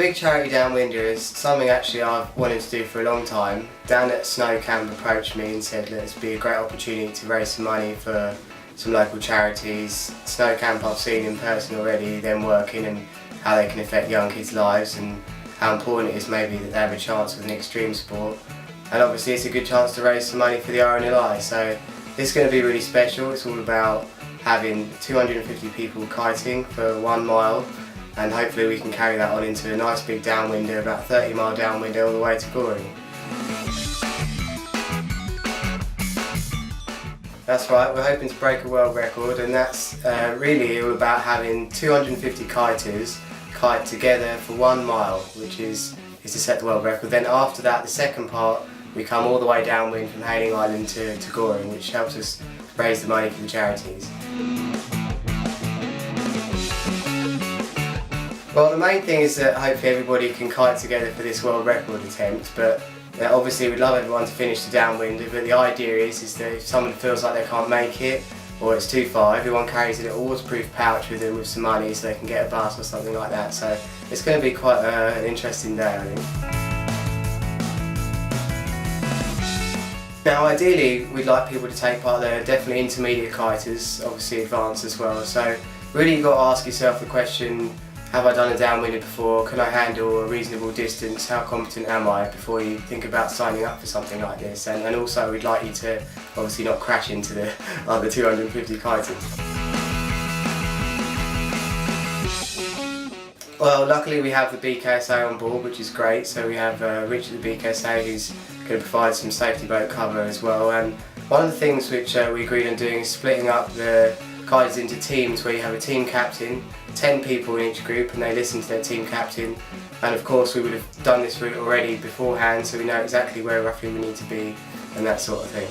big charity Downwinder is something actually I've wanted to do for a long time. Down at Snow Camp approached me and said that it'd be a great opportunity to raise some money for some local charities. Snow Camp I've seen in person already, them working and how they can affect young kids' lives and how important it is maybe that they have a chance with an extreme sport. And obviously it's a good chance to raise some money for the RNLI, so it's going to be really special. It's all about having 250 people kiting for 1 mile, and hopefully we can carry that on into a nice big downwinder, about 30-mile downwinder all the way to Goring. That's right, we're hoping to break a world record, and that's really all about having 250 kiters kite together for 1 mile, which is to set the world record. Then after that, the second part, we come all the way downwind from Hailing Island to Goring, which helps us raise the money for the charities. Well, the main thing is that hopefully everybody can kite together for this world record attempt, but obviously we'd love everyone to finish the downwinder, but the idea is that if someone feels like they can't make it or it's too far, everyone carries a little waterproof pouch with them with some money so they can get a bus or something like that. So it's going to be quite an interesting day, I think. Now ideally we'd like people to take part. They're definitely intermediate kiters, obviously advanced as well, so really you've got to ask yourself the question, have I done a downwinder before? Can I handle a reasonable distance? How competent am I before you think about signing up for something like this? And also we'd like you to obviously not crash into the other 250 kiters. Well, luckily we have the BKSA on board, which is great. So we have Richard the BKSA who's going to provide some safety boat cover as well. And one of the things which we agreed on doing is splitting up the kiters into teams where you have a team captain, 10 people in each group, and they listen to their team captain. And of course we would have done this route already beforehand, so we know exactly where roughly we need to be and that sort of thing.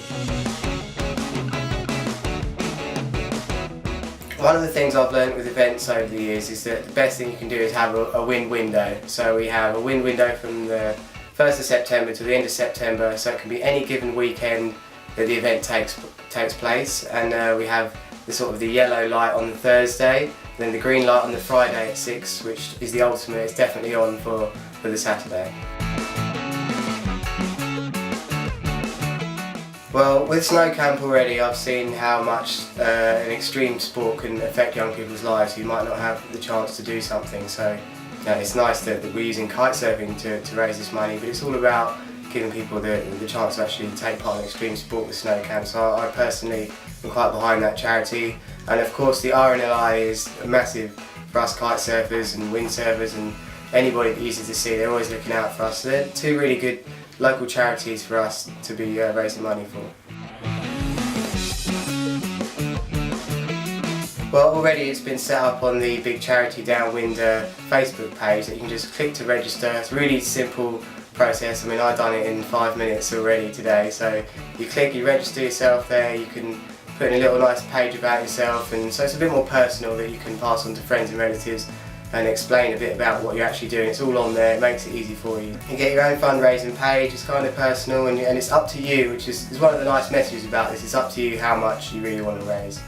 One of the things I've learned with events over the years is that the best thing you can do is have a wind window. So we have a wind window from the 1st of September to the end of September, so it can be any given weekend that the event takes place, and we have the yellow light on the Thursday, then the green light on the Friday at 6, which is the ultimate. It's definitely on for the Saturday. Well, with Snow Camp already I've seen how much an extreme sport can affect young people's lives who might not have the chance to do something, so it's nice that we're using kitesurfing to raise this money, but it's all about giving people the chance to actually take part in extreme sport with Snow Camp. So I personally am quite behind that charity, and of course the RNLI is massive for us kite surfers and windsurfers and anybody that uses the sea. They're always looking out for us. So they're two really good local charities for us to be raising money for. Well, already it's been set up on the Big Charity Downwinder Facebook page that you can just click to register. It's a really simple process. I mean, I've done it in 5 minutes already today. So you click, you register yourself there, you can put in a little nice page about yourself, and so it's a bit more personal that you can pass on to friends and relatives and explain a bit about what you're actually doing. It's all on there, it makes it easy for you. You get your own fundraising page, it's kind of personal, and it's up to you, which is one of the nice messages about this. It's up to you how much you really want to raise.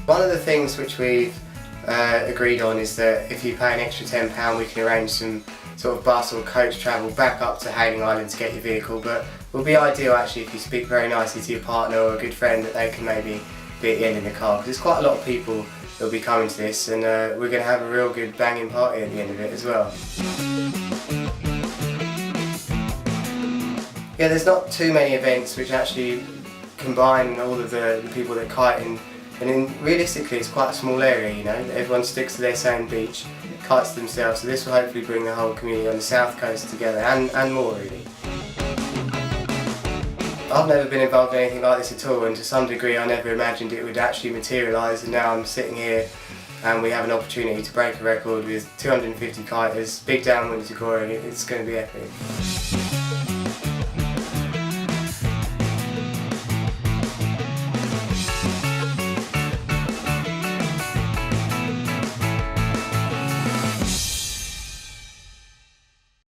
One of the things which we've agreed on is that if you pay an extra £10 we can arrange some sort of bus or coach travel back up to Hailing Island to get your vehicle, but it will be ideal actually if you speak very nicely to your partner or a good friend that they can maybe be at the end in the car, because there's quite a lot of people that will be coming to this, and we're going to have a real good banging party at the end of it as well. Yeah, there's not too many events which actually combine all of the people that kite in. And realistically it's quite a small area, you know, everyone sticks to their same beach, kites themselves, so this will hopefully bring the whole community on the south coast together, and more really. I've never been involved in anything like this at all, and to some degree I never imagined it would actually materialise, and now I'm sitting here and we have an opportunity to break a record with 250 kiters, big downwind to Goring. It's going to be epic.